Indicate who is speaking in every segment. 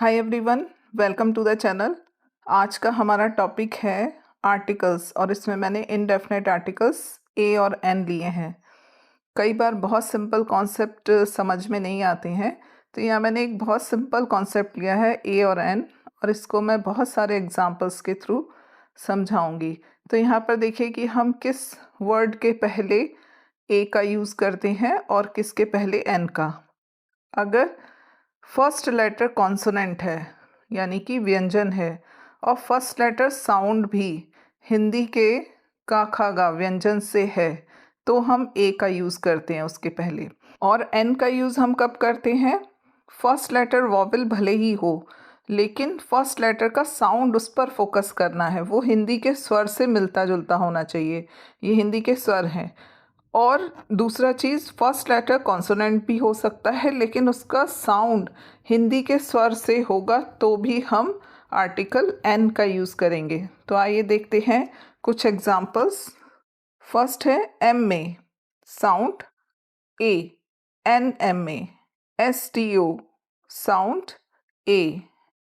Speaker 1: Hi everyone, welcome to the channel. आज का हमारा टॉपिक है आर्टिकल्स और इसमें मैंने इनडेफिनेट आर्टिकल्स ए और एन लिए हैं। कई बार बहुत सिंपल कॉन्सेप्ट समझ में नहीं आते हैं, तो यहाँ मैंने एक बहुत सिंपल कॉन्सेप्ट लिया है ए और एन, और इसको मैं बहुत सारे एग्जांपल्स के थ्रू समझाऊंगी। तो यहाँ पर देखिए कि हम किस वर्ड के पहले ए का यूज़ करते हैं और किसके पहले एन का। अगर फर्स्ट लेटर कॉन्सोनेंट है यानी कि व्यंजन है, और फर्स्ट लेटर साउंड भी हिंदी के का खा गा व्यंजन से है, तो हम ए का यूज़ करते हैं उसके पहले। और एन का यूज़ हम कब करते हैं? फर्स्ट लेटर वॉवेल भले ही हो, लेकिन फर्स्ट लेटर का साउंड उस पर फोकस करना है, वो हिंदी के स्वर से मिलता जुलता होना चाहिए। ये हिंदी के स्वर हैं। और दूसरा चीज़, फर्स्ट लेटर कॉन्सोनेंट भी हो सकता है, लेकिन उसका साउंड हिंदी के स्वर से होगा तो भी हम आर्टिकल एन का यूज़ करेंगे। तो आइए देखते हैं कुछ एग्जांपल्स। फर्स्ट है एम में, साउंड ए, एन एम में। S T O, sound a,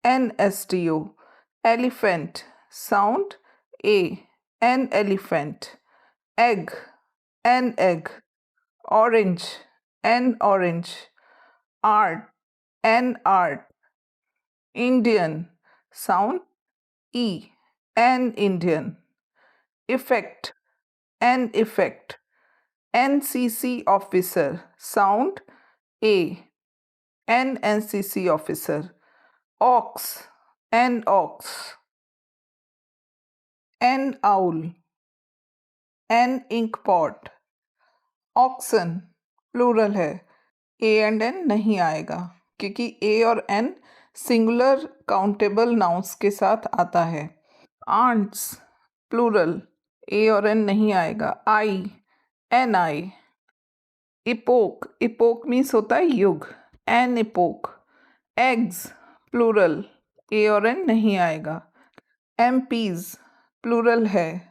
Speaker 1: an S T O. Elephant, sound a, an elephant. Egg, an egg. Orange, an orange. Art, an art. Indian, sound E, an Indian. Effect, an effect. NCC officer, sound A, an NCC officer. Ox, an ox. An owl, an ink pot. Oxen plural है, a and N नहीं आएगा क्योंकि ए और N singular countable nouns के साथ आता है। Ants plural, ए और एन नहीं आएगा। आई, एन आई। इपोक, इपोक मीन्स होता है युग, एन इपोक। एग्स प्लूरल, ए और एन नहीं आएगा। एमपीज प्लूरल है,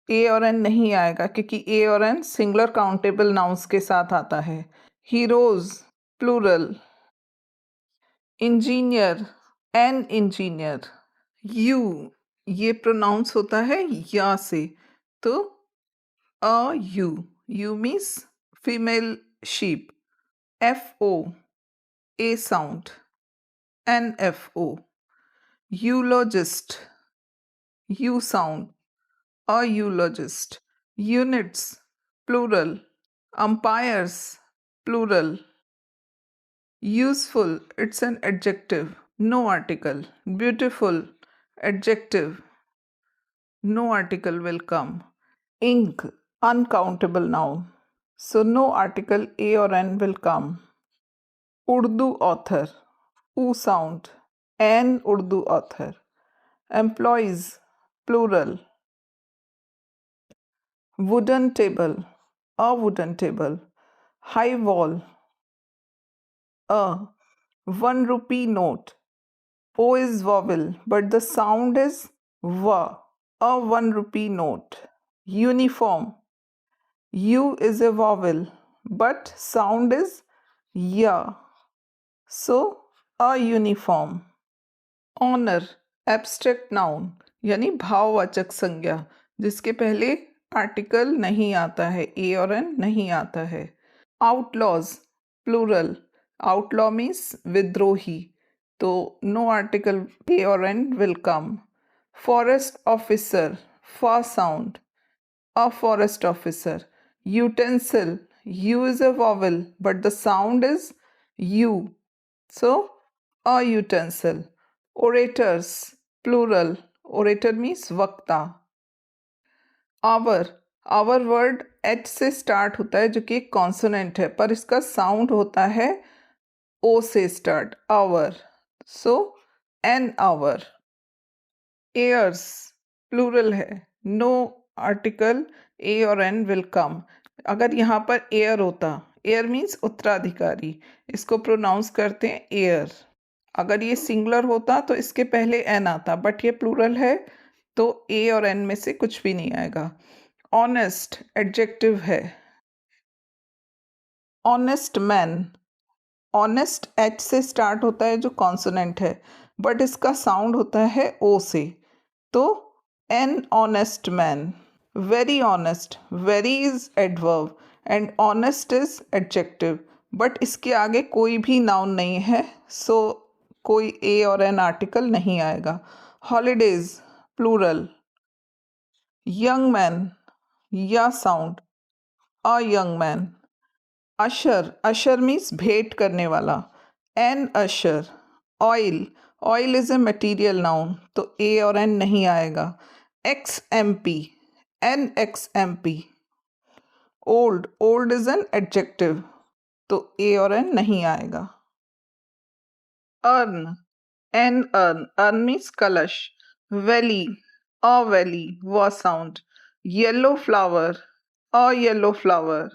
Speaker 1: ए और एन नहीं आएगा क्योंकि ए और एन सिंगुलर काउंटेबल नाउंस के साथ आता है। Heroes plural. Engineer, an engineer. Ewe, ये प्रोनाउंस होता है या से, तो a ewe, ewe means female sheep. F O, a sound, an F O. Eulogist, u sound, a eulogist. Units, plural. Umpires, plural. Useful, it's an adjective, no article. Beautiful, adjective, no article will come. Ink, uncountable noun, so no article A or N will come. Urdu author, U sound, an Urdu author. Employees, plural. Wooden table, a wooden table. High wall, a. 1 rupee note, O is vowel but the sound is va, a 1 rupee note. Uniform, U is a vowel but sound is ya, so a uniform. Honor, abstract noun यानी भाववाचक संज्ञा जिसके पहले article नहीं आता है, ए और an नहीं आता है। आउटलॉज प्लूरल, आउटलॉ मीन्स विद्रोही, तो नो आर्टिकल ए और an will come. Forest officer, फा sound, a forest officer. Utensil, u is a vowel but the sound is u, so a utensil. Orators, plural. Orator means वक्ता। Hour, hour word H से start होता है जो कि एक consonant है, पर इसका साउंड होता है ओ से start, hour, so an hour. Heirs plural है, नो आर्टिकल ए और एन विल कम। अगर यहाँ पर एयर होता, एयर मीन्स उत्तराधिकारी, इसको प्रोनाउंस करते हैं एयर। अगर ये सिंगुलर होता तो इसके पहले एन आता, बट ये प्लूरल है तो ए और एन में से कुछ भी नहीं आएगा। ऑनेस्ट एडजेक्टिव है। ऑनेस्ट मैन, ऑनेस्ट एच से स्टार्ट होता है जो कॉन्सोनेंट है, बट इसका साउंड होता है ओ से। तो an honest man, very honest, very is adverb and honest is adjective, but इसके आगे कोई भी नाउन नहीं है, सो कोई ए और एन आर्टिकल नहीं आएगा। हॉलीडेज प्लूरल, यंग मैन, या sound, a young man. Usher, usher means भेंट करने वाला, an usher. Oil, oil is a material noun, तो ए और एन नहीं आएगा। Ex M P, an ex M P. Old, old is an adjective, तो a और एन नहीं आएगा। Urn, an urn, urn means कलश। वैली, अ वैली, व sound. Yellow flower, a yellow flower.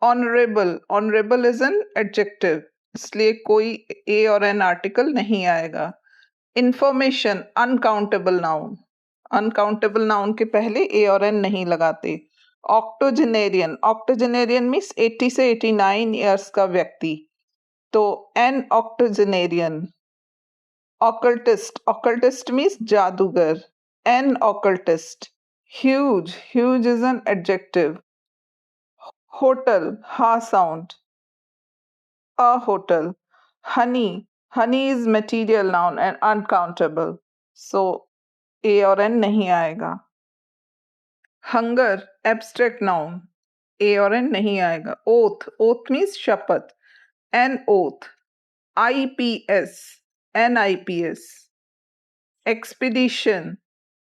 Speaker 1: Honourable, honourable is an adjective, इसलिए कोई ए और N article नहीं आएगा। Information, uncountable noun, uncountable noun के पहले ए और एन नहीं लगाते। ऑक्टोजेनेरियन, ऑक्टोजेनेरियन मीन्स 80 से 89 ईयर्स का व्यक्ति, तो an octogenarian. Occultist, occultist means जादूगर, an occultist. Huge, huge is an adjective. Hotel, हा sound, a hotel. Honey, honey is material noun and uncountable, so a और n नहीं आएगा। Hunger, abstract noun, a और n नहीं आएगा। Oath, oath means शपथ, an oath। IPS, an IPS। Expedition,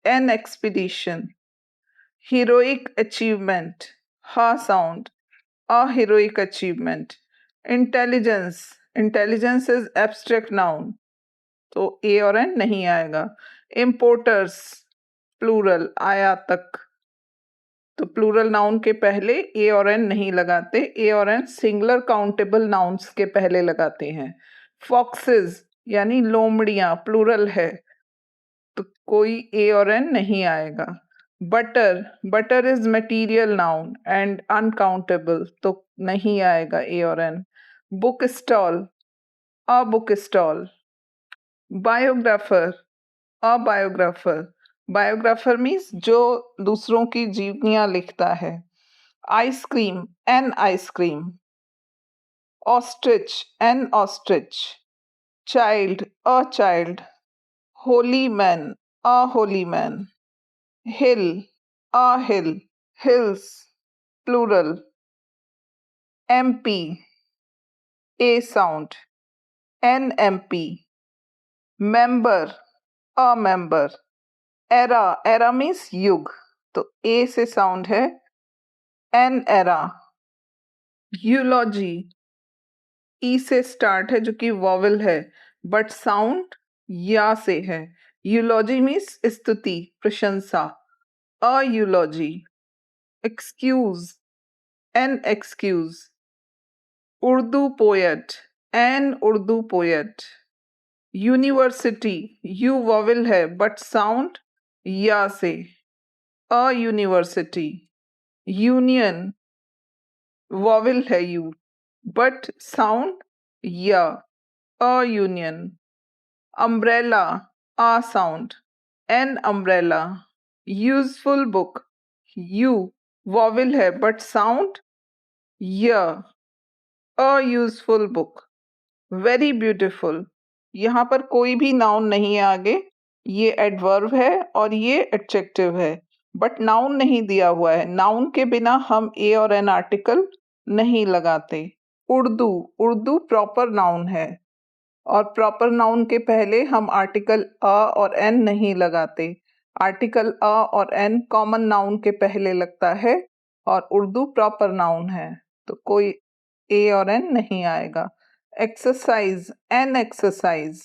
Speaker 1: an expedition। Heroic achievement, ha sound, a heroic achievement। Intelligence, intelligence is abstract noun, तो a और an नहीं आएगा। इम्पोर्टर्स प्लूरल, आयातक, तो प्लूरल नाउन के पहले ए और एन नहीं लगाते, ए और एन सिंगुलर काउंटेबल नाउन्स के पहले लगाते हैं। फॉक्सेस यानी लोमड़ियां प्लूरल है, तो कोई ए और एन नहीं आएगा। Butter, butter is material noun and uncountable, तो नहीं आएगा ए और an. Book stall, a book stall. Biographer, a biographer, biographer means जो दूसरों की जीवनियां लिखता है। Ice cream, an ice cream. Ostrich, an ostrich. Child, a child. Holy man, a holy man. Hill, a hill. Hills plural. MP, a sound, an MP. Member, a member. Era, era means युग, तो ए से sound है, an era. यूलॉजी, ई से start है जो कि vowel है, but sound या से है। यूलॉजी मीन्स स्तुति, प्रशंसा, a eulogy. Excuse, an excuse. Urdu poet, an Urdu poet. University, u vowel है बट साउंड या से, अ यूनिवर्सिटी। यूनियन, वॉवल है यू बट साउंड या, अ यूनियन। अम्ब्रेला, आ sound, an umbrella. Useful book, u vowel है but sound य, a useful book. Very beautiful, यहाँ पर कोई भी नाउन नहीं है आगे, ये एडवर्ब है और ये एडजेक्टिव है, बट नाउन नहीं दिया हुआ है। नाउन के बिना हम ए और एन आर्टिकल नहीं लगाते। उर्दू, उर्दू प्रॉपर नाउन है और प्रॉपर नाउन के पहले हम आर्टिकल अ और एन नहीं लगाते। आर्टिकल अ और एन कॉमन नाउन के पहले लगता है और उर्दू प्रॉपर नाउन है, तो कोई ए और एन नहीं आएगा। Exercise, an exercise.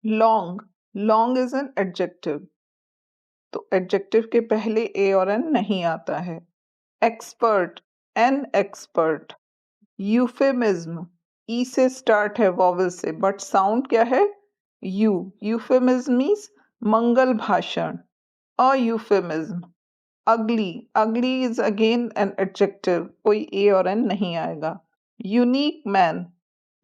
Speaker 1: Long, long is an adjective, तो एडजेक्टिव के पहले ए और एन नहीं आता है। Expert, an expert. यूफेमिज्म, ई से स्टार्ट है वॉवल से, बट साउंड क्या है, यू। यूफेमिज्म मीन्स मंगल भाषण, अ यूफेमिज्म। अगली, अगली इज अगेन एन एडजेक्टिव, कोई ए और एन नहीं आएगा। यूनिक मैन,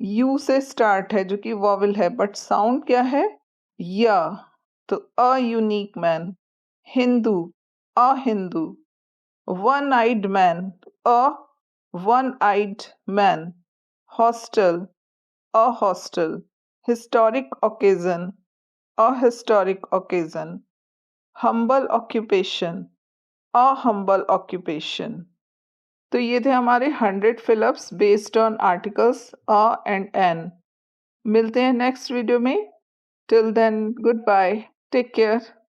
Speaker 1: यू से स्टार्ट है जो कि वॉवल है, बट साउंड क्या है? या। तो a unique man, Hindu, a Hindu, one eyed man, a one eyed man, hostel, a hostel, historic occasion, a historic occasion, humble occupation, a humble occupation. तो ये थे हमारे 100 fill ups based on articles a and an. मिलते हैं next video में। Till then goodbye, take care.